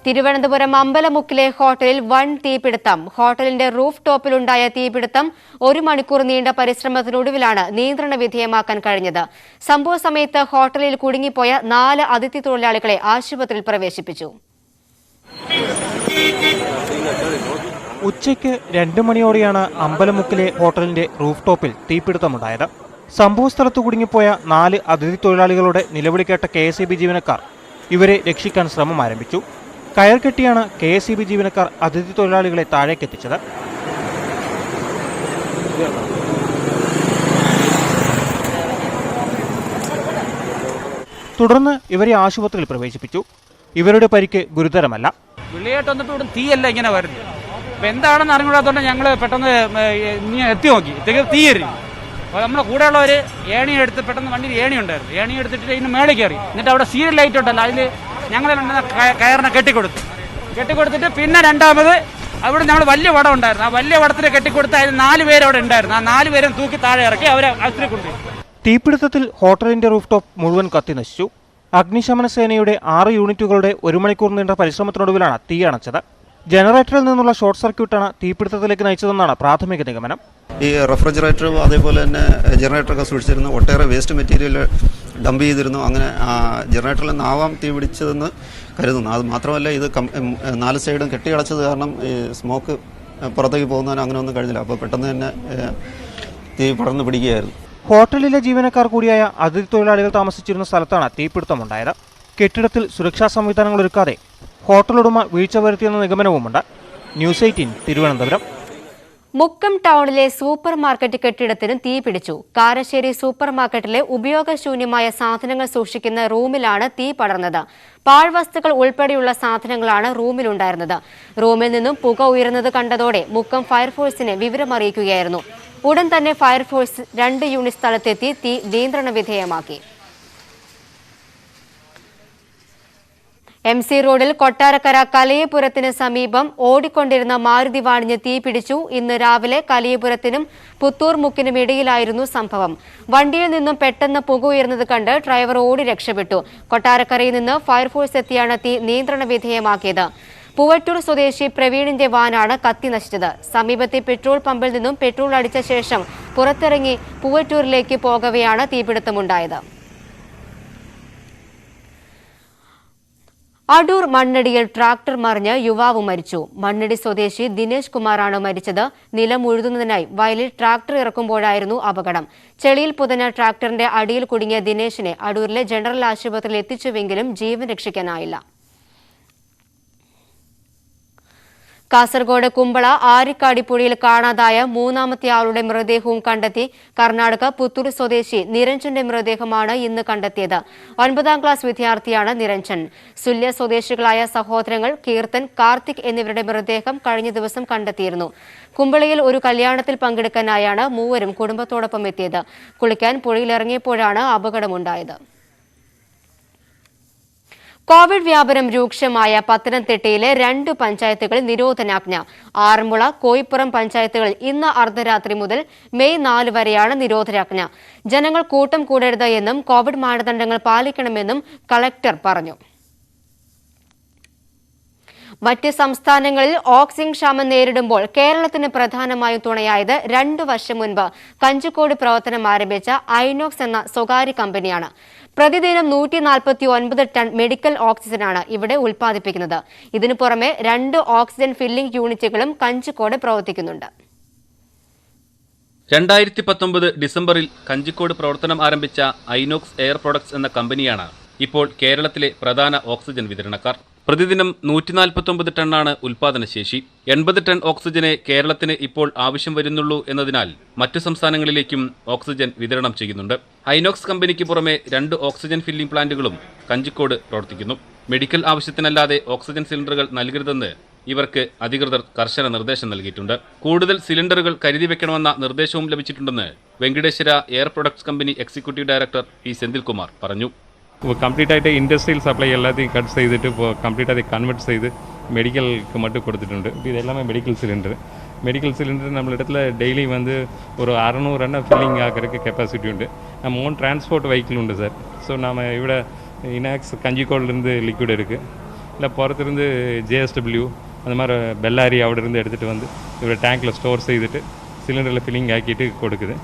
തിരുവനന്തപുരം അമ്പലമുക്കിലെ ഹോട്ടലിൽ വൻ തീപിടുത്തം. ഹോട്ടലിന്റെ റൂഫ് ടോപ്പിലുണ്ടായ തീപിടുത്തം 1 മണിക്കൂർ നീണ്ട പരിശ്രമത്തിനൊടുവിലാണ് നിയന്ത്രണ വിധേയമാക്കാൻ കഴിഞ്ഞത്. സംഭവ സമയത്ത് ഹോട്ടലിൽ കുടുങ്ങിപ്പോയ 4 അതിഥി തൊഴിലാളികളെ ആശുപത്രിയിൽ പ്രവേശിപ്പിച്ചു. ഉച്ചയ്ക്ക് 2 മണിയോടെയാണ് അമ്പലമുക്കിലെ ഹോട്ടലിന്റെ റൂഫ് ടോപ്പിൽ തീപിടുത്തമുണ്ടായത്. സംഭവസ്ഥലത്ത് കുടുങ്ങിപ്പോയ 4 അതിഥി തൊഴിലാളികളുടെ നിലവിളി കേട്ട KSEB ജീവനക്കാർ ഇവരെ രക്ഷിക്കാൻ ശ്രമം ആരംഭിച്ചു. കയർ കെട്ടിയാണ് KSEB ജീവനക്കാർ അതിഥി തൊഴിലാളികളെ താഴേക്കെത്തിച്ചത്. തുടർന്ന് ഇവരെ ആശുപത്രിയിൽ പ്രവേശിപ്പിച്ചു. ഇവരുടെ പരിക്ക് ഗുരുതരമല്ല. വെള്ളിയായിട്ട് വന്നിട്ട് ഇവിടെ തീയല്ല ഇങ്ങനെ വരുന്നത്. അപ്പം എന്താണെന്ന് അറിഞ്ഞുകൂടാത്തതുകൊണ്ട് ഞങ്ങൾ പെട്ടെന്ന് എത്തി നോക്കി. തീയറി അപ്പോൾ നമ്മളെ കൂടെയുള്ളവർ ഏണി എടുത്ത് പെട്ടെന്ന് വണ്ടിയിൽ ഏണി ഉണ്ടായിരുന്നു. ഏണി എടുത്തിട്ട് ഇന്ന് മേളിൽ കയറി. എന്നിട്ട് അവിടെ സീരിയൽ ലൈറ്റ് ഉണ്ടല്ലോ, അതിൽ ഞങ്ങൾ കയറിനെ കെട്ടിക്കൊടുത്തിട്ട് പിന്നെ രണ്ടാമത് അവിടെ നമ്മൾ വലിയ വടം ഉണ്ടായിരുന്നു. ആ വലിയ വടത്തിൽ കെട്ടിക്കൊടുത്ത് അതിൽ 4 പേര് അവിടെ ഉണ്ടായിരുന്നു. ആ 4 പേരും തൂക്കി താഴെ ഇറക്കി അവരെ ആശുപത്രി കൊണ്ടുപോയി. തീപിടുത്തത്തിൽ ഹോട്ടലിന്റെ റൂഫ് ടോപ്പ് മുഴുവൻ കത്തി നശിച്ചു. അഗ്നിശമന സേനയുടെ 6 യൂണിറ്റുകളുടെ 1 മണിക്കൂർ നീണ്ട പരിശ്രമത്തിനൊടുവിലാണ് തീ അണച്ചത്. ജനറേറ്ററിൽ നിന്നുള്ള ഷോർട്ട് സർക്യൂട്ടാണ് തീപിടുത്തത്തിലേക്ക് നയിച്ചതെന്നാണ് പ്രാഥമിക നിഗമനം. ഈ റെഫ്രിജറേറ്ററും അതേപോലെ തന്നെ ജനറേറ്ററൊക്കെ സൂക്ഷിച്ചിരുന്നു. ഒട്ടേറെ വേസ്റ്റ് മെറ്റീരിയൽ ഡംപ് ചെയ്തിരുന്നു. അങ്ങനെ ജനറേറ്ററിൽ നിന്നാവാം തീ പിടിച്ചതെന്ന് കരുതുന്നു. അത് മാത്രമല്ല, ഇത് 4 സൈഡും കെട്ടിയടച്ചത് കാരണം ഈ സ്മോക്ക് പുറത്തേക്ക് പോകുന്നതിന് അങ്ങനെ ഒന്നും കഴിഞ്ഞില്ല. അപ്പോൾ പെട്ടെന്ന് തന്നെ തീ പടർന്നു പിടിക്കുകയായിരുന്നു. ഹോട്ടലിലെ ജീവനക്കാർ കൂടിയായ അതിഥി തൊഴിലാളികൾ താമസിച്ചിരുന്ന സ്ഥലത്താണ് തീപിടുത്തമുണ്ടായത്. കെട്ടിടത്തിൽ സുരക്ഷാ സംവിധാനങ്ങൾ ഒരുക്കാതെ ഹോട്ടൽ ഉടമ വീഴ്ച വരുത്തിയെന്ന നിഗമനവുമുണ്ട്. ന്യൂസ് 18 തിരുവനന്തപുരം. മുക്കം ടൗണിലെ സൂപ്പർ മാർക്കറ്റ് കെട്ടിടത്തിനും തീ പിടിച്ചു. കാരശ്ശേരി സൂപ്പർ മാർക്കറ്റിലെ ഉപയോഗശൂന്യമായ സാധനങ്ങൾ സൂക്ഷിക്കുന്ന റൂമിലാണ് തീ പടർന്നത്. പാഴ്വസ്തുക്കൾ ഉൾപ്പെടെയുള്ള സാധനങ്ങളാണ് റൂമിലുണ്ടായിരുന്നത്. റൂമിൽ നിന്നും പുക ഉയരുന്നത് കണ്ടതോടെ മുക്കം ഫയർഫോഴ്സിനെ വിവരമറിയിക്കുകയായിരുന്നു. ഉടൻ തന്നെ ഫയർഫോഴ്സ് 2 യൂണിറ്റ് സ്ഥലത്തെത്തി തീ നിയന്ത്രണ വിധേയമാക്കി. MC റോഡിൽ കൊട്ടാരക്കര കലയപുരത്തിന് സമീപം ഓടിക്കൊണ്ടിരുന്ന മാരുതി വാണിന് തീ പിടിച്ചു. ഇന്ന് രാവിലെ കലയപുരത്തിനും പുത്തൂർ മുക്കിനും ഇടയിലായിരുന്നു സംഭവം. വണ്ടിയിൽ നിന്നും പെട്ടെന്ന് പുക ഉയർന്നത് കണ്ട് ഡ്രൈവർ ഓടി രക്ഷപ്പെട്ടു. കൊട്ടാരക്കരയിൽ നിന്ന് ഫയർഫോഴ്സ് എത്തിയാണ് തീ നിയന്ത്രണ വിധേയമാക്കിയത്. പൂവറ്റൂർ സ്വദേശി പ്രവീണിന്റെ വാനാണ് കത്തി നശിച്ചത്. സമീപത്തെ പെട്രോൾ പമ്പിൽ നിന്നും പെട്രോൾ അടിച്ച ശേഷം പുറത്തിറങ്ങി പൂവറ്റൂരിലേക്ക് പോകവെയാണ് തീപിടുത്തമുണ്ടായത്. അടൂർ മണ്ണടിയിൽ ട്രാക്ടർ മറിഞ്ഞ് യുവാവ് മരിച്ചു. മണ്ണടി സ്വദേശി ദിനേശ് കുമാറാണ് മരിച്ചത്. നിലം ഉഴുതുന്നതിനായി വയലിൽ ട്രാക്ടർ ഇറക്കുമ്പോഴായിരുന്നു അപകടം. ചെളിയിൽ പുതഞ്ഞ ട്രാക്ടറിന്റെ അടിയിൽ കുടുങ്ങിയ ദിനേശിനെ അടൂരിലെ ജനറൽ ആശുപത്രിയിൽ എത്തിച്ചുവെങ്കിലും ജീവൻ രക്ഷിക്കാനായില്ല. കാസർഗോഡ് കുമ്പള ആരിക്കാടിപ്പുഴയിൽ കാണാതായ 3ാമത്തെ ആളുടെ മൃതദേഹവും കണ്ടെത്തി. കർണാടക പുത്തൂർ സ്വദേശി നിരഞ്ജന്റെ മൃതദേഹമാണ് ഇന്ന് കണ്ടെത്തിയത്. 9ാം ക്ലാസ് വിദ്യാർത്ഥിയാണ് നിരഞ്ജൻ. സുല്യ സ്വദേശികളായ സഹോദരങ്ങൾ കീർത്തൻ, കാർത്തിക് എന്നിവരുടെ മൃതദേഹം കഴിഞ്ഞ ദിവസം കണ്ടെത്തിയിരുന്നു. കുമ്പളയിൽ ഒരു കല്യാണത്തിൽ പങ്കെടുക്കാനായാണ് മൂവരും കുടുംബത്തോടൊപ്പം എത്തിയത്. കുളിക്കാൻ പുഴയിലിറങ്ങിയപ്പോഴാണ് അപകടമുണ്ടായത്. കോവിഡ് വ്യാപനം രൂക്ഷമായ പത്തനംതിട്ടയിലെ 2 പഞ്ചായത്തുകളിൽ നിരോധനാജ്ഞ. ആറന്മുള, കോയിപ്പുറം പഞ്ചായത്തുകളിൽ ഇന്ന് അർദ്ധരാത്രി മുതൽ മെയ് 4 വരെയാണ് നിരോധനാജ്ഞ. ജനങ്ങൾ കൂട്ടം കൂടരുത് എന്നും കോവിഡ് മാനദണ്ഡങ്ങൾ പാലിക്കണമെന്നും കളക്ടർ പറഞ്ഞു. മറ്റ് സംസ്ഥാനങ്ങളിൽ ഓക്സിജൻ ക്ഷാമം നേരിടുമ്പോൾ കേരളത്തിന് പ്രധാനമായും തുണയായത് 2 വർഷം മുൻപ് കഞ്ചിക്കോട് പ്രവർത്തനം ആരംഭിച്ച ഐനോക്സ് എന്ന സ്വകാര്യ കമ്പനിയാണ്. പ്രതിദിനം 149 ടൺ മെഡിക്കൽ ഓക്സിജനാണ് ഇവിടെ ഉൽപ്പാദിപ്പിക്കുന്നത്. ഇതിനു പുറമെ 2 ഓക്സിജൻ ഫില്ലിംഗ് യൂണിറ്റുകളും കഞ്ചിക്കോട് പ്രവർത്തിക്കുന്നുണ്ട്. 2019 ഡിസംബറിൽ കഞ്ചിക്കോട് പ്രവർത്തനം ആരംഭിച്ച ഐനോക്സ് എയർ പ്രൊഡക്ട്സ് എന്ന കമ്പനിയാണ് ഇപ്പോൾ കേരളത്തിലെ പ്രധാന ഓക്സിജൻ വിതരണക്കാർ. പ്രതിദിനം 149 ടണ്ണാണ് ഉൽപാദനശേഷി. 80 ടൺ ഓക്സിജനെ കേരളത്തിന് ഇപ്പോൾ ആവശ്യം വരുന്നുള്ളൂ എന്നതിനാൽ മറ്റു സംസ്ഥാനങ്ങളിലേക്കും ഓക്സിജൻ വിതരണം ചെയ്യുന്നുണ്ട്. ഐനോക്സ് കമ്പനിക്ക് പുറമെ 2 ഓക്സിജൻ ഫില്ലിംഗ് പ്ലാന്റുകളും കഞ്ചിക്കോട് പ്രവർത്തിക്കുന്നു. മെഡിക്കൽ ആവശ്യത്തിനല്ലാതെ ഓക്സിജൻ സിലിണ്ടറുകൾ നൽകരുതെന്ന് ഇവർക്ക് അധികൃതർ കർശന നിർദ്ദേശം നൽകിയിട്ടുണ്ട്. കൂടുതൽ സിലിണ്ടറുകൾ കരുതി വെക്കണമെന്ന നിർദ്ദേശവും ലഭിച്ചിട്ടുണ്ടെന്ന് Venkateswara air products company executive director P Senthilkumar പറഞ്ഞു. കംപ്ലീറ്റായിട്ട് ഇൻഡസ്ട്രിയൽ സപ്ലൈ എല്ലാத்தையும் കട്ട് ചെയ്തിട്ട് ഇപ്പോൾ കംപ്ലീറ്റ് அதை கன்வெர்ட் செய்து மெடிக்கலுக்கு மட்டும் கொடுத்துட்டு. இது எல்லாமே மெடிக்கல் சிலிண்டர் நம்ம இடத்துல டெய்லி வந்து ஒரு 600 எண்ணெய் ஃபில்லிங் ஆகிறதுக்கு கெப்பாசிட்டி உண்டு. நம்ம ஓன் டிரான்ஸ்போர்ட் வெஹிக்கிள் உண்டு சார். ஸோ நம்ம இவிட இனாக்ஸ் கஞ்சிக்கோட்லேருந்து லிக்விட் இருக்குது. இல்லை புறத்திருந்து JSW அந்த மாதிரி பெல்லாரி അവിടെ இருந்து எடுத்துகிட்டு வந்து இவரை டேங்க்கில் സ്റ്റോർ ചെയ്തിട്ട് സിലിണ്ടറിൽ ഫില്ലിംഗ് ആക്കിയിട്ട് കൊടുക്കുന്നത്.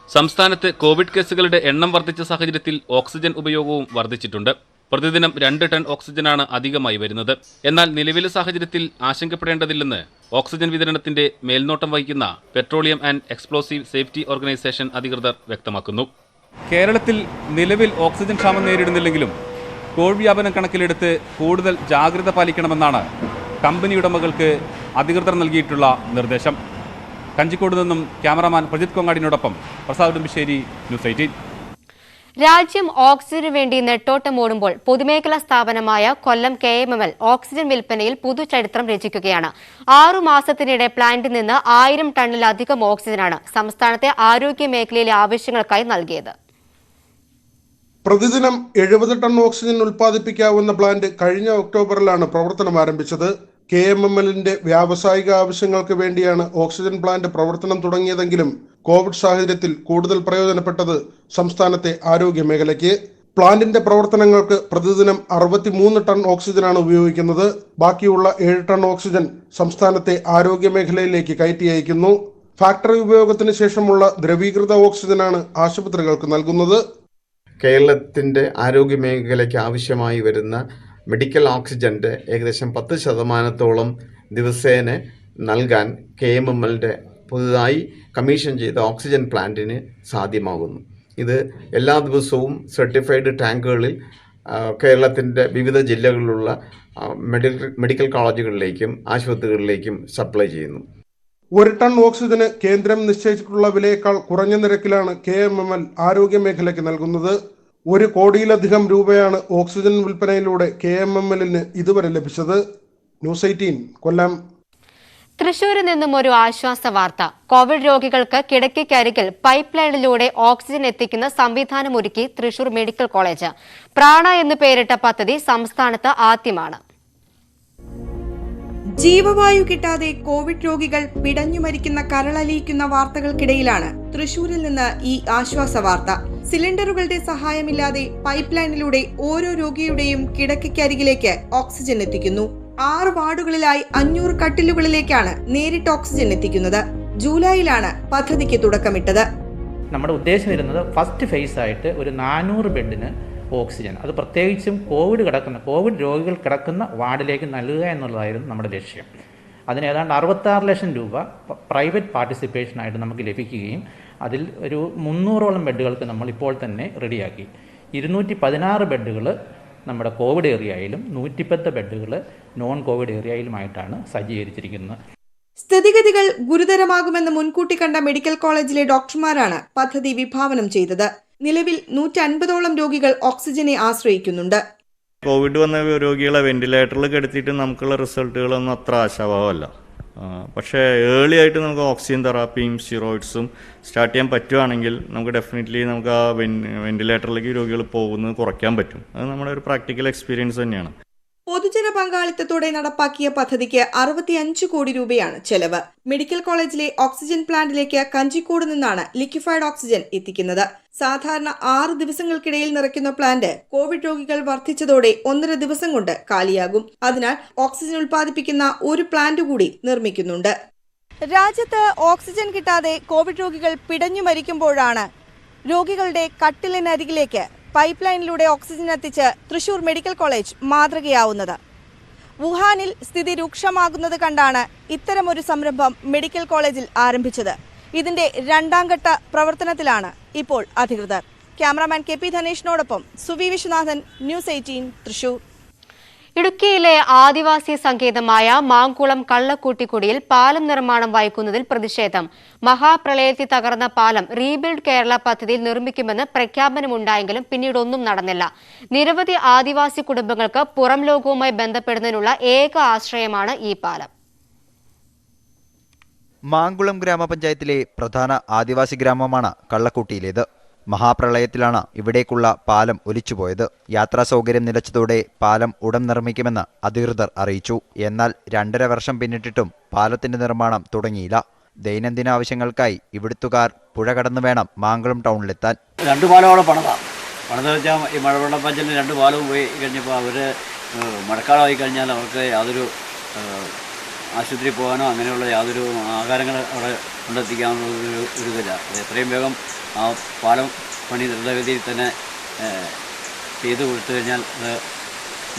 സംസ്ഥാനത്ത് കോവിഡ് കേസുകളുടെ എണ്ണം വർദ്ധിച്ച സാഹചര്യത്തിൽ ഓക്സിജൻ ഉപയോഗവും വർദ്ധിച്ചിട്ടുണ്ട്. പ്രതിദിനം 2 ടൺ ഓക്സിജനാണ് അധികമായി വരുന്നത്. എന്നാൽ നിലവിലെ സാഹചര്യത്തിൽ ആശങ്കപ്പെടേണ്ടതില്ലെന്ന് ഓക്സിജൻ വിതരണത്തിന്റെ മേൽനോട്ടം വഹിക്കുന്ന petroleum and explosive safety organisation അധികൃതർ വ്യക്തമാക്കുന്നു. കേരളത്തിൽ നിലവിൽ ഓക്സിജൻ ക്ഷാമം നേരിടുന്നില്ലെങ്കിലും കോവിഡ് വ്യാപനം കണക്കിലെടുത്ത് കൂടുതൽ ജാഗ്രത പാലിക്കണമെന്നാണ് കമ്പനി ഉടമകൾക്ക് അധികൃതർ നൽകിയിട്ടുള്ള നിർദ്ദേശം. കഞ്ചിക്കോട് നിന്നും ക്യാമറാമാൻ പ്രജിത് കൊങ്ങാടിനോടൊപ്പം പ്രസാദ് ഉടുമ്പശ്ശേരി, ന്യൂസ് 18. രാജ്യം ഓക്സിജനു വേണ്ടി നെട്ടോട്ടമോടുമ്പോൾ പൊതുമേഖലാ സ്ഥാപനമായ കൊല്ലം KMML ഓക്സിജൻ വിൽപ്പനയിൽ പുതുചരിത്രം രചിക്കുകയാണ്. 6 മാസത്തിനിടെ പ്ലാന്റിൽ നിന്ന് 1000 ടണ്ണിലധികം ഓക്സിജനാണ് സംസ്ഥാനത്തെ ആരോഗ്യ മേഖലയിലെ ആവശ്യങ്ങൾക്കായി നൽകിയത്. പ്രതിദിനം 70 ടൺ ഓക്സിജൻ ഉൽപ്പാദിപ്പിക്കാവുന്ന പ്ലാന്റ് കഴിഞ്ഞ ഒക്ടോബറിലാണ് പ്രവർത്തനം ആരംഭിച്ചത്. KMMLന്റെ വ്യാവസായിക ആവശ്യങ്ങൾക്ക് വേണ്ടിയാണ് ഓക്സിജൻ പ്ലാന്റ് പ്രവർത്തനം തുടങ്ങിയതെങ്കിലും കോവിഡ് സാഹചര്യത്തിൽ കൂടുതൽ പ്രയോജനപ്പെട്ടത് സംസ്ഥാനത്തെ ആരോഗ്യ മേഖലയ്ക്ക്. പ്ലാന്റിന്റെ പ്രവർത്തനങ്ങൾക്ക് പ്രതിദിനം 63 ടൺ ഓക്സിജനാണ് ഉപയോഗിക്കുന്നത്. ബാക്കിയുള്ള 7 ടൺ ഓക്സിജൻ സംസ്ഥാനത്തെ ആരോഗ്യ മേഖലയിലേക്ക് കയറ്റി അയക്കുന്നു. ഫാക്ടറി ഉപയോഗത്തിന് ശേഷമുള്ള ദ്രവീകൃത ഓക്സിജനാണ് ആശുപത്രികൾക്ക് നൽകുന്നത്. കേരളത്തിൻ്റെ ആരോഗ്യ മേഖലയ്ക്ക് ആവശ്യമായി വരുന്ന മെഡിക്കൽ ഓക്സിജൻ്റെ ഏകദേശം 10% ദിവസേന നൽകാൻ KMMLന്റെ പുതുതായി കമ്മീഷൻ ചെയ്ത ഓക്സിജൻ പ്ലാന്റിന് സാധ്യമാകുന്നു. ഇത് എല്ലാ ദിവസവും സർട്ടിഫൈഡ് ടാങ്കുകളിൽ കേരളത്തിൻ്റെ വിവിധ ജില്ലകളിലുള്ള മെഡിക്കൽ കോളേജുകളിലേക്കും ആശുപത്രികളിലേക്കും സപ്ലൈ ചെയ്യുന്നു. 1 ടൺ ഓക്സിജന് കേന്ദ്രം നിശ്ചയിച്ചിട്ടുള്ള വിലയേക്കാൾ കുറഞ്ഞ നിരക്കിലാണ് KMML ആരോഗ്യ മേഖലയ്ക്ക് നൽകുന്നത്. 1 കോടിയിലധികം രൂപയാണ് ഓക്സിജൻ വിൽപ്പനയിലൂടെ KMMLന് ഇതുവരെ ലഭിച്ചത്. ന്യൂസ് 18 കൊല്ലം. തൃശൂരിൽ നിന്നും ഒരു ആശ്വാസ വാർത്ത. കോവിഡ് രോഗികൾക്ക് കിടക്കയ്ക്കരികിൽ പൈപ്പ് ലൈനിലൂടെ ഓക്സിജൻ എത്തിക്കുന്ന സംവിധാനമൊരുക്കി തൃശൂർ മെഡിക്കൽ കോളേജ്. പ്രാണ എന്ന് പേരിട്ട പദ്ധതി സംസ്ഥാനത്ത് ആദ്യമാണ്. ജീവവായു കിട്ടാതെ കോവിഡ് രോഗികൾ പിടഞ്ഞു മരിക്കുന്ന കരളലിയിക്കുന്ന വാർത്തകൾക്കിടയിലാണ് തൃശൂരിൽ നിന്ന് ഈ ആശ്വാസ വാർത്ത. സിലിണ്ടറുകളുടെ സഹായമില്ലാതെ പൈപ്പ് ലൈനിലൂടെ ഓരോ രോഗിയുടെയും കിടക്കയ്ക്കരികിലേക്ക് ഓക്സിജൻ എത്തിക്കുന്നു. 6 വാർഡുകളിലായി 500 കട്ടിലുകളിലേക്കാണ് നേരിട്ട് ഓക്സിജൻ എത്തിക്കുന്നത്. ജൂലൈയിലാണ് പദ്ധതിക്ക് തുടക്കമിട്ടത്. നമ്മുടെ ഉദ്ദേശം വരുന്നത് ഫസ്റ്റ് ഫേസ് ആയിട്ട് ഒരു 400 ബെഡിന് ഓക്സിജൻ, അത് പ്രത്യേകിച്ചും കോവിഡ് രോഗികൾ കിടക്കുന്ന വാർഡിലേക്ക് നൽകുക എന്നുള്ളതായിരുന്നു നമ്മുടെ ലക്ഷ്യം. അതിന് ഏതാണ്ട് 66 ലക്ഷം രൂപ പ്രൈവറ്റ് പാർട്ടിസിപ്പേഷനായിട്ട് നമുക്ക് ലഭിക്കുകയും അതിൽ ഒരു 300ഓളം ബെഡുകൾക്ക് നമ്മൾ ഇപ്പോൾ തന്നെ റെഡിയാക്കി. 216 ബെഡുകൾ നമ്മുടെ കോവിഡ് ഏരിയയിലും 110 ബെഡുകൾ നോൺ കോവിഡ് ഏരിയയിലുമായിട്ടാണ് സജ്ജീകരിച്ചിരിക്കുന്നത്. സ്ഥിതിഗതികൾ ഗുരുതരമാകുമെന്ന് മുൻകൂട്ടി കണ്ട മെഡിക്കൽ കോളേജിലെ ഡോക്ടർമാരാണ് പദ്ധതി വിഭാവനം ചെയ്തത്. നിലവിൽ 150ഓളം രോഗികൾ ഓക്സിജനെ ആശ്രയിക്കുന്നുണ്ട്. കോവിഡ് വന്ന രോഗികളെ വെന്റിലേറ്ററിൽ കിടത്തിയിട്ട് നമുക്കുള്ള റിസൾട്ടുകളൊന്നും അത്ര ആശാവഹമല്ല. പക്ഷേ ഏർലി ആയിട്ട് നമുക്ക് ഓക്സിജൻ തെറാപ്പിയും സ്റ്റിറോയിഡ്സും സ്റ്റാർട്ട് ചെയ്യാൻ പറ്റുവാണെങ്കിൽ നമുക്ക് ഡെഫിനറ്റ്ലി നമുക്ക് ആ വെന്റിലേറ്ററിലേക്ക് രോഗികൾ പോകുന്നത് കുറയ്ക്കാൻ പറ്റും. അത് നമ്മുടെ ഒരു പ്രാക്ടിക്കൽ എക്സ്പീരിയൻസ് തന്നെയാണ്. പൊതുജന പങ്കാളിത്തത്തോടെ നടപ്പാക്കിയ പദ്ധതിക്ക് 65 കോടി രൂപയാണ് ചെലവ്. മെഡിക്കൽ കോളേജിലെ ഓക്സിജൻ പ്ലാന്റിലേക്ക് കഞ്ചിക്കോട് നിന്നാണ് ലിക്വിഫൈഡ് ഓക്സിജൻ എത്തിക്കുന്നത്. സാധാരണ 6 ദിവസങ്ങൾക്കിടയിൽ നിറയ്ക്കുന്ന പ്ലാന്റ് കോവിഡ് രോഗികൾ വർദ്ധിച്ചതോടെ 1.5 ദിവസം കൊണ്ട് കാലിയാകും. അതിനാൽ ഓക്സിജൻ ഉൽപ്പാദിപ്പിക്കുന്ന ഒരു പ്ലാന്റ് കൂടി നിർമ്മിക്കുന്നുണ്ട്. രാജ്യത്ത് ഓക്സിജൻ കിട്ടാതെ കോവിഡ് രോഗികൾ പിടഞ്ഞു മരിക്കുമ്പോഴാണ് രോഗികളുടെ കട്ടിലിനരികിലേക്ക് പൈപ്പ് ലൈനിലൂടെ ഓക്സിജൻ എത്തിച്ച് തൃശൂർ മെഡിക്കൽ കോളേജ് മാതൃകയാവുന്നത്. വുഹാനിൽ സ്ഥിതി രൂക്ഷമാകുന്നത് കണ്ടാണ് ഇത്തരമൊരു സംരംഭം മെഡിക്കൽ കോളേജിൽ ആരംഭിച്ചത്. ഇതിന്റെ 2ാം ഘട്ട പ്രവർത്തനത്തിലാണ് ഇപ്പോൾ അധികൃതർ. ക്യാമറാമാൻ KP ധനേഷിനോടൊപ്പം സുവി വിശ്വനാഥൻ, ന്യൂസ് 18 തൃശൂർ. ഇടുക്കിയിലെ ആദിവാസി സങ്കേതമായ മാങ്കുളം കള്ളക്കൂട്ടിക്കുടിയിൽ പാലം നിർമ്മാണം വൈകുന്നതിൽ പ്രതിഷേധം. മഹാപ്രളയത്തിൽ തകർന്ന പാലം റീബിൽഡ് കേരള പദ്ധതിയിൽ നിർമ്മിക്കുമെന്ന് പ്രഖ്യാപനമുണ്ടായെങ്കിലും പിന്നീടൊന്നും നടന്നില്ല. നിരവധി ആദിവാസി കുടുംബങ്ങൾക്ക് പുറം ലോകവുമായി ബന്ധപ്പെടുന്നതിനുള്ള ഏക ആശ്രയമാണ് ഈ പാലം. മാങ്കുളം ഗ്രാമപഞ്ചായത്തിലെ പ്രധാന ആദിവാസി ഗ്രാമമാണ് കള്ളക്കൂട്ടിയിലേത്. മഹാപ്രളയത്തിലാണ് ഇവിടേക്കുള്ള പാലം ഒലിച്ചുപോയത്. യാത്രാ സൗകര്യം നിലച്ചതോടെ പാലം ഉടൻ നിർമ്മിക്കുമെന്ന് അധികൃതർ അറിയിച്ചു. എന്നാൽ 2.5 വർഷം പിന്നിട്ടിട്ടും പാലത്തിന്റെ നിർമ്മാണം തുടങ്ങിയില്ല. ദൈനംദിന ആവശ്യങ്ങൾക്കായി ഇവിടുത്തുകാർ പുഴ കടന്നു വേണം മാങ്കുളം ടൗണിലെത്താൻ. 2 പാലം അവിടെ പണിതെന്ന് വെച്ചാൽ ഈ മഴവെള്ള പഞ്ചലിന് 2 പാലവും പോയി കഴിഞ്ഞപ്പോൾ അവർ മഴക്കാലമായി കഴിഞ്ഞാൽ അവർക്ക് യാതൊരു ആശുപത്രി പോകാനോ അങ്ങനെയുള്ള യാതൊരു ആഹാരങ്ങൾ അവിടെ കൊണ്ടെത്തിക്കാനുള്ള ഒരു ഇതില്ല. അത് എത്രയും വേഗം ആ പാലം പണി ദ്രുതഗതിയിൽ തന്നെ ചെയ്തു കൊടുത്തു കഴിഞ്ഞാൽ അത്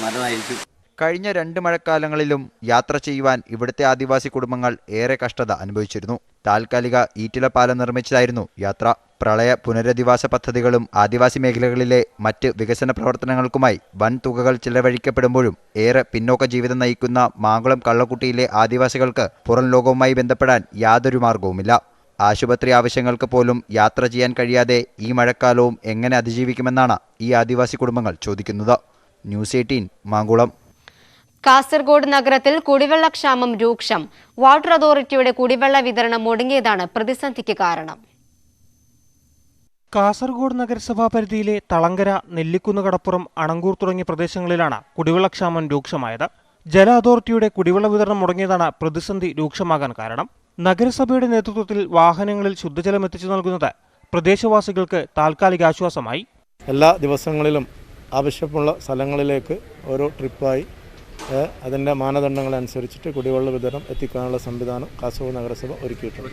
നല്ലതായിരിക്കും. കഴിഞ്ഞ 2 മഴക്കാലങ്ങളിലും യാത്ര ചെയ്യുവാൻ ഇവിടുത്തെ ആദിവാസി കുടുംബങ്ങൾ ഏറെ കഷ്ടത അനുഭവിച്ചിരുന്നു. താൽക്കാലിക ഈറ്റില പാലം നിർമ്മിച്ചതായിരുന്നു യാത്ര. പ്രളയ പുനരധിവാസ പദ്ധതികളും ആദിവാസി മേഖലകളിലെ മറ്റ് വികസന പ്രവർത്തനങ്ങൾക്കുമായി വൻ തുകകൾ ചിലവഴിക്കപ്പെടുമ്പോഴും ഏറെ പിന്നോക്ക ജീവിതം നയിക്കുന്ന മാങ്കുളം കള്ളക്കുട്ടിയിലെ ആദിവാസികൾക്ക് പുറം ലോകവുമായി ബന്ധപ്പെടാൻ യാതൊരു മാർഗവുമില്ല. ആശുപത്രി ആവശ്യങ്ങൾക്ക് പോലും യാത്ര ചെയ്യാൻ കഴിയാതെ ഈ മഴക്കാലവും എങ്ങനെ അതിജീവിക്കുമെന്നാണ് ഈ ആദിവാസി കുടുംബങ്ങൾ ചോദിക്കുന്നത്. ന്യൂസ് 18 മാങ്കുളം. കാസർഗോഡ് നഗരത്തിൽ കുടിവെള്ളക്ഷാമം രൂക്ഷം. വാട്ടർ അതോറിറ്റിയുടെ കുടിവെള്ള വിതരണം മുടങ്ങിയതാണ് പ്രതിസന്ധിക്ക് കാരണം. കാസർഗോഡ് നഗരസഭാ പരിധിയിലെ തളങ്കര, നെല്ലിക്കുന്ന്, കടപ്പുറം, അണങ്കൂർ തുടങ്ങിയ പ്രദേശങ്ങളിലാണ് കുടിവെള്ളക്ഷാമം രൂക്ഷമായത്. ജല അതോറിറ്റിയുടെ കുടിവെള്ള വിതരണം മുടങ്ങിയതാണ് പ്രതിസന്ധി രൂക്ഷമാകാൻ കാരണം. നഗരസഭയുടെ നേതൃത്വത്തിൽ വാഹനങ്ങളിൽ ശുദ്ധജലം എത്തിച്ചു നൽകുന്നത് പ്രദേശവാസികൾക്ക് താൽക്കാലിക ആശ്വാസമായി. എല്ലാ ദിവസങ്ങളിലും ആവശ്യമുള്ള സ്ഥലങ്ങളിലേക്ക് ഓരോ ട്രിപ്പായി അതിൻ്റെ മാനദണ്ഡങ്ങളനുസരിച്ചിട്ട് കുടിവെള്ള വിതരണം എത്തിക്കാനുള്ള സംവിധാനം കാസർഗോഡ് നഗരസഭ ഒരുക്കിയിട്ടുണ്ട്.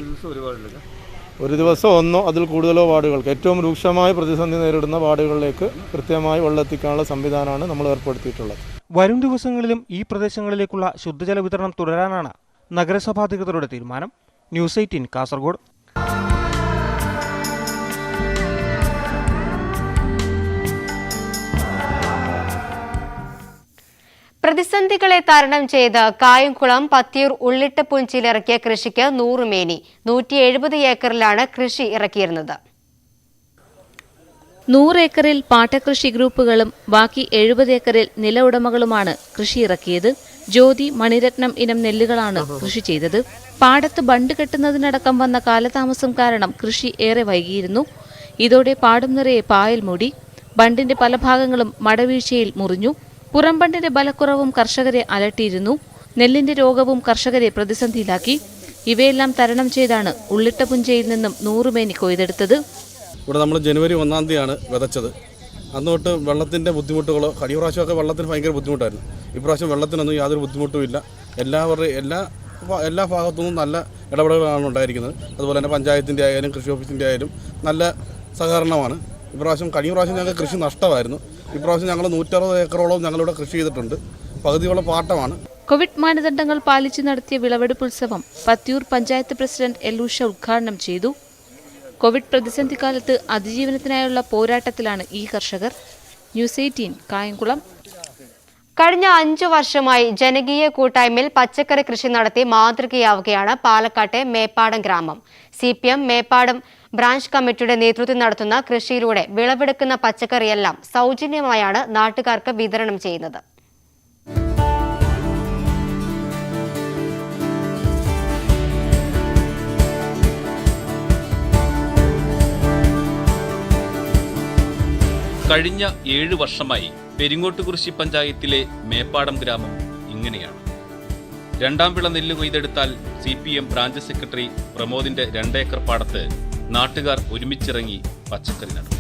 ഒരു ദിവസം ഒന്നോ അതിൽ കൂടുതലോ വാർഡുകൾക്ക്, ഏറ്റവും രൂക്ഷമായ പ്രതിസന്ധി നേരിടുന്ന വാർഡുകളിലേക്ക് കൃത്യമായി വെള്ളം എത്തിക്കാനുള്ള സംവിധാനമാണ് നമ്മൾ ഏർപ്പെടുത്തിയിട്ടുള്ളത്. വരും ദിവസങ്ങളിലും ഈ പ്രദേശങ്ങളിലേക്കുള്ള ശുദ്ധജല വിതരണം തുടരാനാണ് നഗരസഭാധികൃതരുടെ തീരുമാനം. ന്യൂസ് 18 കാസർഗോഡ്. പ്രതിസന്ധികളെ തരണം ചെയ്ത് കായംകുളം പത്തിയൂർ ഉള്ളിട്ടപ്പുഞ്ചിയിലിറക്കിയ കൃഷിക്ക് 100 മേനി. 170 ഏക്കറിലാണ് കൃഷി ഇറക്കിയിരുന്നത്. 100 ഏക്കറിൽ പാട്ടകൃഷി ഗ്രൂപ്പുകളും ബാക്കി 70 ഏക്കറിൽ നില ഉടമകളുമാണ് കൃഷി ഇറക്കിയത്. ജ്യോതി, മണിരത്നം ഇനം നെല്ലുകളാണ് കൃഷി ചെയ്തത്. പാടത്ത് ബണ്ട് കെട്ടുന്നതിനടക്കം വന്ന കാലതാമസം കാരണം കൃഷി ഏറെ വൈകിയിരുന്നു. ഇതോടെ പാടം നിറയെ പായൽ മൂടി. ബണ്ടിന്റെ പല ഭാഗങ്ങളും മടവീഴ്ചയിൽ മുറിഞ്ഞു. പുറംബണ്ടിന്റെ ബലക്കുറവും കർഷകരെ അലട്ടിയിരുന്നു. നെല്ലിന്റെ രോഗവും കർഷകരെ പ്രതിസന്ധിയിലാക്കി. ഇവയെല്ലാം തരണം ചെയ്താണ് ഉള്ളിട്ടപുഞ്ചയിൽ നിന്നും 100 മേനി കൊയ്തെടുത്തത്. ഇവിടെ നമ്മൾ ജനുവരി 1-ാം തീയതിയാണ് വിതച്ചത്. അന്ന് തൊട്ട് വെള്ളത്തിൻ്റെ ബുദ്ധിമുട്ടുകളോ, കഴിഞ്ഞ പ്രാവശ്യമൊക്കെ വെള്ളത്തിന് ഭയങ്കര ബുദ്ധിമുട്ടായിരുന്നു. ഇപ്രാവശ്യം വെള്ളത്തിനൊന്നും യാതൊരു ബുദ്ധിമുട്ടുമില്ല. എല്ലാ ഭാഗത്തുനിന്നും നല്ല ഇടപെടലുകളാണ് ഉണ്ടായിരിക്കുന്നത്. അതുപോലെ തന്നെ പഞ്ചായത്തിൻ്റെ ആയാലും കൃഷി ഓഫീസിൻ്റെ ആയാലും നല്ല സഹകരണമാണ്. കഴിഞ്ഞ പ്രാവശ്യം ഞങ്ങൾക്ക് കൃഷി നഷ്ടമായിരുന്നു. ഇപ്രാവശ്യം ഞങ്ങൾ 160 ഏക്കറോളം ഞങ്ങളിവിടെ കൃഷി ചെയ്തിട്ടുണ്ട്. പകുതിയോളം പാട്ടമാണ്. കോവിഡ് മാനദണ്ഡങ്ങൾ പാലിച്ച് നടത്തിയ വിളവെടുപ്പ് ഉത്സവം പത്തിയൂർ പഞ്ചായത്ത് പ്രസിഡന്റ് എലൂഷ ഉദ്ഘാടനം ചെയ്തു. കോവിഡ് പ്രതിസന്ധി കാലത്ത് അതിജീവനത്തിനായുള്ള പോരാട്ടത്തിലാണ് ഈ കർഷകർ. ന്യൂസ് 18 കായംകുളം. കഴിഞ്ഞ 5 വർഷമായി ജനകീയ കൂട്ടായ്മയിൽ പച്ചക്കറി കൃഷി നടത്തി മാതൃകയാവുകയാണ് പാലക്കാട്ടെ മേപ്പാടം ഗ്രാമം. CPM മേപ്പാടം ബ്രാഞ്ച് കമ്മിറ്റിയുടെ നേതൃത്വത്തിൽ നടത്തുന്ന കൃഷിയിലൂടെ വിളവെടുക്കുന്ന പച്ചക്കറിയെല്ലാം സൗജന്യമായാണ് നാട്ടുകാർക്ക് വിതരണം ചെയ്യുന്നത്. കഴിഞ്ഞ 7 വർഷമായി പെരിങ്ങോട്ടുകുറിശി പഞ്ചായത്തിലെ മേപ്പാടം ഗ്രാമം ഇങ്ങനെയാണ്. 2ാം വിള നെല്ല് കൊയ്തെടുത്താൽ CPM ബ്രാഞ്ച് സെക്രട്ടറി പ്രമോദിന്റെ 2 ഏക്കർ പാടത്ത് നാട്ടുകാർ ഒരുമിച്ചിറങ്ങി പച്ചക്കറി നടും.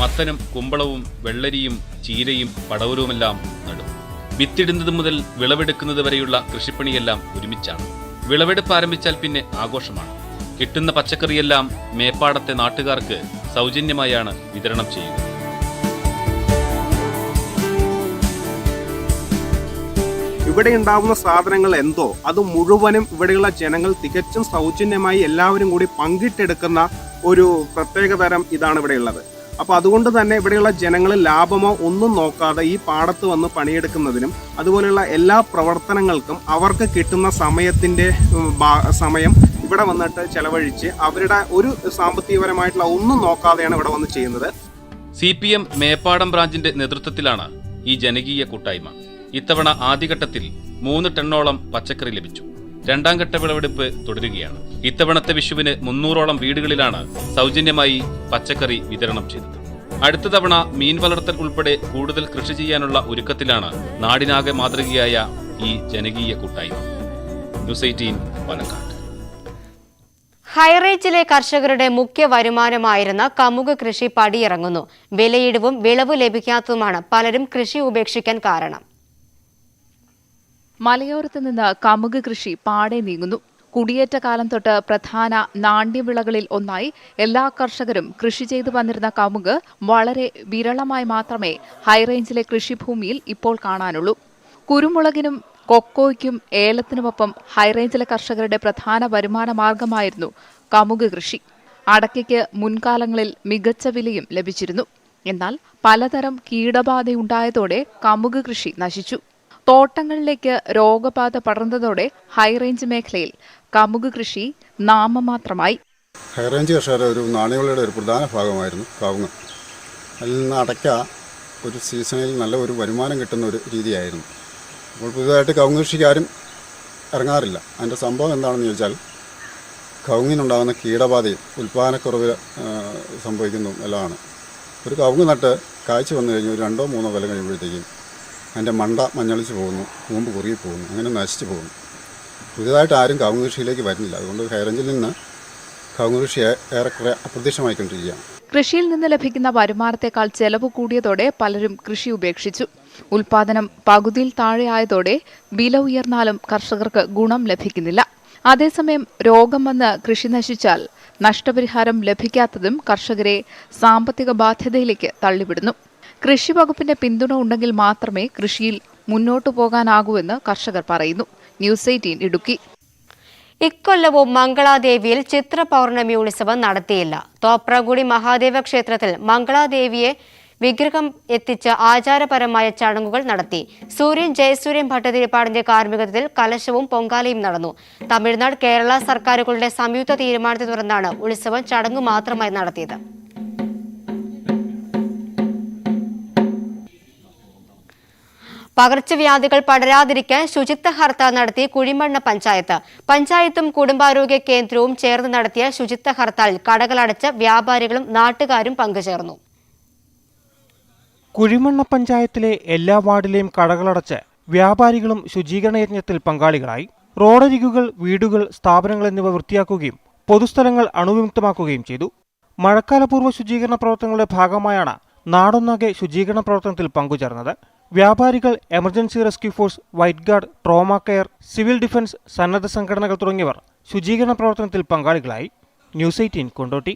മത്തനും കുമ്പളവും വെള്ളരിയും ചീരയും പടവലവുമെല്ലാം നടും. വിത്തിടുന്നത് മുതൽ വിളവെടുക്കുന്നത് വരെയുള്ള കൃഷിപ്പണിയെല്ലാം ഒരുമിച്ചാണ്. വിളവെടുപ്പ് ആരംഭിച്ചാൽ പിന്നെ ആഘോഷമാണ്. കിട്ടുന്ന പച്ചക്കറിയെല്ലാം മേപ്പാടത്തെ നാട്ടുകാർക്ക് സൗജന്യമായാണ് വിതരണം ചെയ്യുക. ഇവിടെ ഉണ്ടാവുന്ന സാധനങ്ങൾ എന്തോ അത് മുഴുവനും ഇവിടെയുള്ള ജനങ്ങൾ തികച്ചും സൗജന്യമായി എല്ലാവരും കൂടി പങ്കിട്ടെടുക്കുന്ന ഒരു പ്രത്യേകതരം ഇതാണ് ഇവിടെയുള്ളത്. അപ്പോൾ അതുകൊണ്ട് തന്നെ ഇവിടെയുള്ള ജനങ്ങൾ ലാഭമോ ഒന്നും നോക്കാതെ ഈ പാടത്ത് വന്ന് പണിയെടുക്കുന്നതിനും അതുപോലെയുള്ള എല്ലാ പ്രവർത്തനങ്ങൾക്കും അവർക്ക് കിട്ടുന്ന സമയം ഇവിടെ വന്നിട്ട് ചെലവഴിച്ച് അവരുടെ ഒരു സാമ്പത്തികപരമായിട്ടുള്ള ഒന്നും നോക്കാതെയാണ് ഇവിടെ വന്ന് ചെയ്യുന്നത്. CPM മേപ്പാടം ബ്രാഞ്ചിന്റെ നേതൃത്വത്തിലാണ് ഈ ജനകീയ കൂട്ടായ്മ. ഇത്തവണ ആദ്യഘട്ടത്തിൽ 3 ടണ്ണോളം പച്ചക്കറി ലഭിച്ചു. 2ാം ഘട്ട വിളവെടുപ്പ് തുടരുകയാണ്. ഇത്തവണത്തെ വിഷുവിന് 300ഓളം വീടുകളിലാണ് സൗജന്യമായി പച്ചക്കറി വിതരണം ചെയ്തത്. അടുത്ത തവണ മീൻ വളർത്തൽ ഉൾപ്പെടെ കൂടുതൽ കൃഷി ചെയ്യാനുള്ള ഒരുക്കത്തിലാണ് നാടിനാകെ മാതൃകയായ ഈ ജനകീയ കൂട്ടായ്മ. ന്യൂസ് 18 പാലക്കാട്. ഹൈറേഞ്ചിലെ കർഷകരുടെ മുഖ്യ വരുമാനമായിരുന്ന കമുക് കൃഷി പടിയിറങ്ങുന്നു. വിലയിടിവും വിളവ് ലഭിക്കാത്തതുമാണ് പലരും കൃഷി ഉപേക്ഷിക്കാൻ കാരണം. മലയോരത്ത് നിന്ന് കമുക് കൃഷി പാടെ നീങ്ങുന്നു. കുടിയേറ്റ കാലം തൊട്ട് പ്രധാന നാണ്യവിളകളിൽ ഒന്നായി എല്ലാ കർഷകരും കൃഷി ചെയ്തു വന്നിരുന്ന കമുക് വളരെ വിരളമായി മാത്രമേ ഹൈറേഞ്ചിലെ കൃഷിഭൂമിയിൽ ഇപ്പോൾ കാണാനുള്ളൂ. കുരുമുളകിനും കൊക്കോയ്ക്കും ഏലത്തിനുമൊപ്പം ഹൈറേഞ്ചിലെ കർഷകരുടെ പ്രധാന വരുമാന മാർഗമായിരുന്നു കമുക് കൃഷി. അടയ്ക്കയ്ക്ക് മുൻകാലങ്ങളിൽ മികച്ച വിലയും ലഭിച്ചിരുന്നു. എന്നാൽ പലതരം കീടബാധയുണ്ടായതോടെ കമുക് കൃഷി നശിച്ചു. തോട്ടങ്ങളിലേക്ക് രോഗബാധ പടർന്നതോടെ ഹൈറേഞ്ച് മേഖലയിൽ കമുക് കൃഷി നാമമാത്രമായി. ഹൈറേഞ്ച് കർഷകരുടെ ഒരു നാണ്യവിളയുടെ ഒരു പ്രധാന ഭാഗമായിരുന്നു കവുങ്ങ്. അതിൽ നിന്ന് അടയ്ക്ക ഒരു സീസണിൽ നല്ല ഒരു വരുമാനം കിട്ടുന്ന ഒരു രീതിയായിരുന്നു. അപ്പോൾ പുതുതായിട്ട് കവുങ്ങ് കൃഷിക്ക് ആരും ഇറങ്ങാറില്ല. അതിൻ്റെ സംഭവം എന്താണെന്ന് ചോദിച്ചാൽ കവുങ്ങിനുണ്ടാകുന്ന കീടബാധയും ഉൽപ്പാദനക്കുറവ് സംഭവിക്കുന്നു എല്ലാമാണ്. ഒരു കവുങ്ങ് നട്ട് കായ്ച്ചു വന്നു കഴിഞ്ഞ് ഒരു 2-3 കൊല്ലം കഴിയുമ്പോഴത്തേക്കും അതിൻ്റെ മണ്ട മഞ്ഞളിച്ച് പോകുന്നു, കൂമ്പ് കുറുകി പോകുന്നു, അങ്ങനെ നശിച്ചു പോകുന്നു. പുതിയതായിട്ട് ആരും കവുങ്ങ് കൃഷിയിലേക്ക് വരുന്നില്ല. അതുകൊണ്ട് ഹൈറേഞ്ചിൽ നിന്ന് കവുങ്ങ് കൃഷി ഏറെക്കുറെ അപ്രത്യക്ഷമായിക്കൊണ്ടിരിക്കുകയാണ്. കൃഷിയിൽ നിന്ന് ലഭിക്കുന്ന വരുമാനത്തെക്കാൾ ചെലവ് കൂടിയതോടെ പലരും കൃഷി ഉപേക്ഷിച്ചു. ഉൽപാദനം പകുതിയിൽ താഴെയായതോടെ വില ഉയർന്നാലും കർഷകർക്ക് ഗുണം ലഭിക്കുന്നില്ല. അതേസമയം രോഗം വന്ന് കൃഷി നശിച്ചാൽ നഷ്ടപരിഹാരം ലഭിക്കാത്തതും കർഷകരെ സാമ്പത്തിക ബാധ്യതയിലേക്ക് തള്ളിവിടുന്നു. കൃഷി വകുപ്പിന്റെ പിന്തുണ ഉണ്ടെങ്കിൽ മാത്രമേ കൃഷിയിൽ മുന്നോട്ടു പോകാനാകൂവെന്ന് കർഷകർ പറയുന്നു. ന്യൂസ് 18 ഇടുക്കി. ഇക്കൊല്ലവും മംഗളാദേവിയിൽ ചിത്ര പൗർണമി ഉത്സവം നടത്തിയില്ല. തോപ്രാംകുടി മഹാദേവ ക്ഷേത്രത്തിൽ മംഗളാദേവിയെ വിഗ്രഹം എത്തിച്ച് ആചാരപരമായ ചടങ്ങുകൾ നടത്തി. സൂര്യൻ ജയസൂര്യൻ ഭട്ടതിരിപ്പാടിന്റെ കാർമ്മികത്വത്തിൽ കലശവും പൊങ്കാലയും നടന്നു. തമിഴ്നാട്, കേരള സർക്കാരുകളുടെ സംയുക്ത തീരുമാനത്തെ തുടർന്നാണ് ഉത്സവം ചടങ്ങു മാത്രമായി നടത്തിയത്. പകർച്ചവ്യാധികൾ പടരാതിരിക്കാൻ ശുചിത്വ ഹർത്താൽ നടത്തി കുഴിമണ്ണ പഞ്ചായത്ത്. പഞ്ചായത്തും കുടുംബാരോഗ്യ കേന്ദ്രവും ചേർന്ന് നടത്തിയ ശുചിത്വ ഹർത്താലിൽ കടകളടച്ച വ്യാപാരികളും നാട്ടുകാരും പങ്കുചേർന്നു. കുഴിമണ്ണ പഞ്ചായത്തിലെ എല്ലാ വാർഡിലെയും കടകളടച്ച് വ്യാപാരികളും ശുചീകരണ യജ്ഞത്തിൽ പങ്കാളികളായി. റോഡരികുകൾ, വീടുകൾ, സ്ഥാപനങ്ങൾ എന്നിവ വൃത്തിയാക്കുകയും പൊതുസ്ഥലങ്ങൾ അണുവിമുക്തമാക്കുകയും ചെയ്തു. മഴക്കാലപൂർവ്വ ശുചീകരണ പ്രവർത്തനങ്ങളുടെ ഭാഗമായാണ് നാടൊന്നാകെ ശുചീകരണ പ്രവർത്തനത്തിൽ പങ്കുചേർന്നത്. വ്യാപാരികൾ, emergency rescue force, white guard, trauma care, civil defence, സന്നദ്ധ സംഘടനകൾ തുടങ്ങിയവർ ശുചീകരണ പ്രവർത്തനത്തിൽ പങ്കാളികളായി. ന്യൂസ് 18 കൊണ്ടോട്ടി.